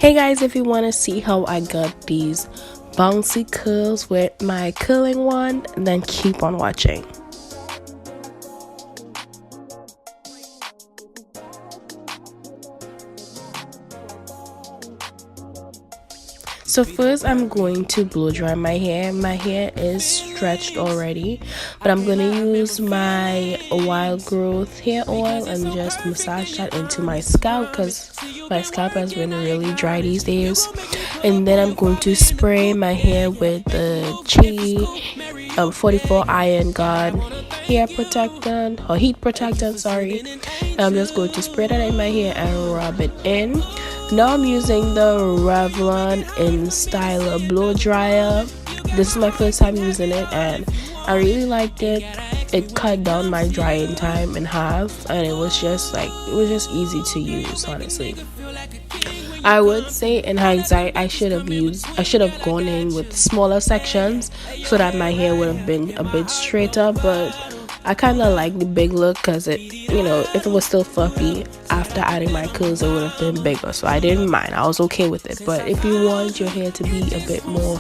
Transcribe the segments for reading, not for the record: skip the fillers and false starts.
Hey guys, if you want to see how I got these bouncy curls with my curling wand, then keep on watching. So first I'm going to blow dry my hair. My hair is stretched already, but I'm going to use my wild growth hair oil and just massage that into my scalp because my scalp has been really dry these days. And then I'm going to spray my hair with the Chi 44 Iron Guard hair protectant or heat protectant, sorry. And I'm just going to spray that in my hair and rub it in. Now I'm using the Revlon in Styler blow dryer. This is my first time using it and I really liked it. It cut down my drying time in half and it was just easy to use, honestly. I would say in hindsight I should have gone in with smaller sections so that my hair would have been a bit straighter, but I kind of like the big look because if it was still fluffy after adding my curls, it would have been bigger. So I didn't mind. I was okay with it. But if you want your hair to be a bit more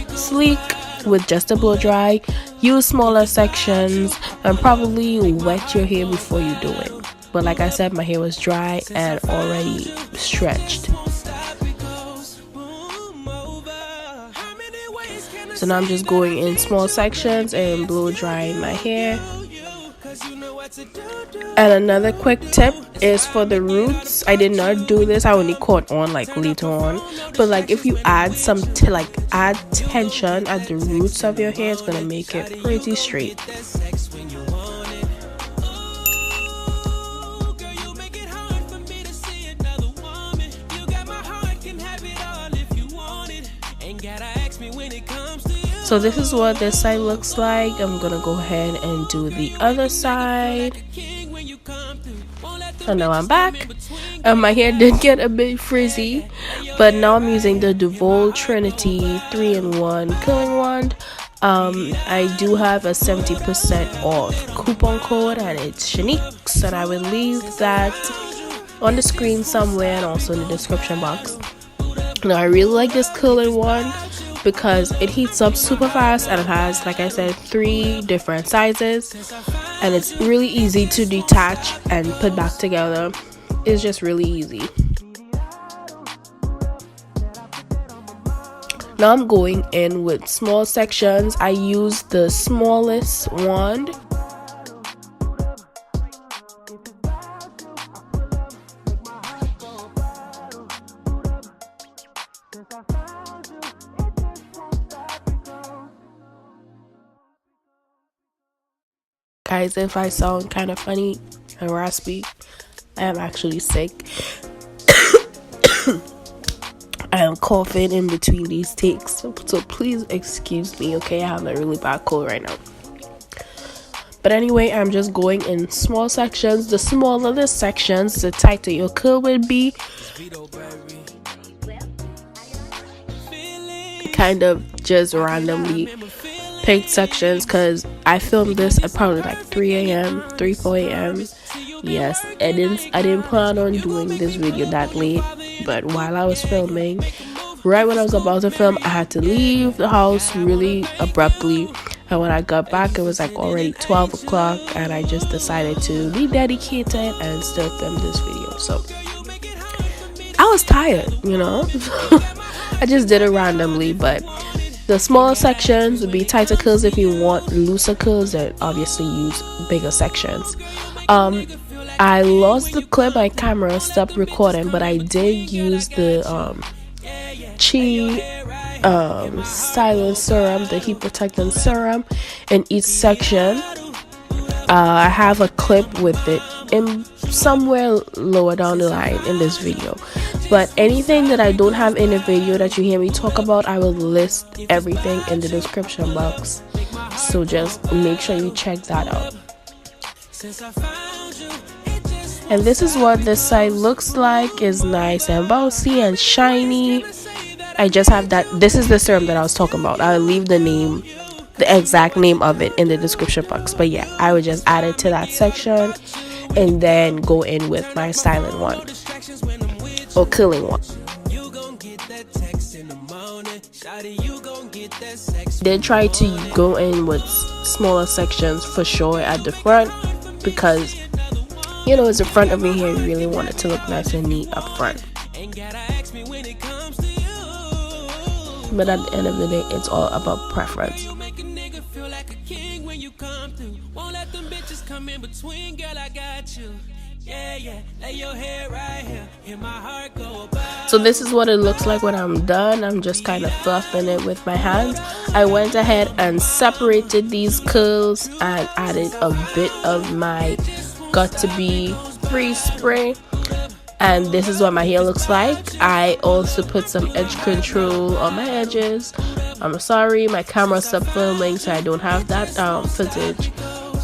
sleek with just a blow dry, use smaller sections and probably wet your hair before you do it. But like I said, my hair was dry and already stretched. So now I'm just going in small sections and blow drying my hair. And another quick tip is for the roots. I did not do this, I only caught on like later on, but like if you add add tension at the roots of your hair, it's gonna make it pretty straight. So this is what this side looks like. I'm gonna go ahead and do the other side. And now I'm back. My hair did get a bit frizzy, but now I'm using the DeVol Trinity 3-in-1 curling wand. I do have a 70% off coupon code and it's Shanika, and I will leave that on the screen somewhere and also in the description box. Now I really like this curling wand because it heats up super fast and it has, like I said, 3 different sizes and it's really easy to detach and put back together. It's just really easy. Now I'm going in with small sections. I use the smallest wand. Guys, if I sound kind of funny and raspy, I am actually sick. I am coughing in between these takes, so please excuse me, okay? I have a really bad cold right now. But anyway, I'm just going in small sections. The smaller the sections, the tighter your curl would be. Kind of just randomly picked sections because I filmed this at probably like 4 a.m. Yes, I didn't plan on doing this video that late, but while I was filming, right when I was about to film, I had to leave the house really abruptly, and when I got back it was like already 12 o'clock and I just decided to be dedicated and still film this video. So I was tired, I just did it randomly. But the smaller sections would be tighter curls. If you want looser curls, then obviously use bigger sections. I lost the clip, my camera stopped recording, but I did use the Chi styling serum, the heat protectant serum in each section. I have a clip with it in somewhere lower down the line in this video, but anything that I don't have in the video that you hear me talk about, I will list everything in the description box, so just make sure you check that out. And this is what this side looks like. It's nice and bouncy and shiny. I just have that. This is the serum that I was talking about. I'll leave the exact name of it in the description box, but yeah, I would just add it to that section and then go in with my styling one or curling one. Did try to go in with smaller sections for sure at the front, because you know, it's the front of your hair, you really want it to look nice and neat up front. But at the end of the day, it's all about preference. So this is what it looks like when I'm done. I'm just kind of fluffing it with my hands. I went ahead and separated these curls and added a bit of my Got to Be Free spray, and this is what my hair looks like. I also put some edge control on my edges. I'm sorry, my camera stopped filming, so I don't have that footage.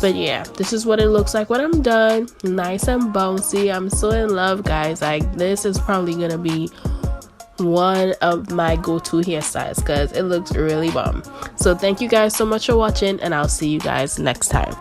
But yeah, this is what it looks like when I'm done. Nice and bouncy. I'm so in love, guys. Like, this is probably gonna be one of my go-to hairstyles because it looks really bomb. So thank you guys so much for watching, and I'll see you guys next time.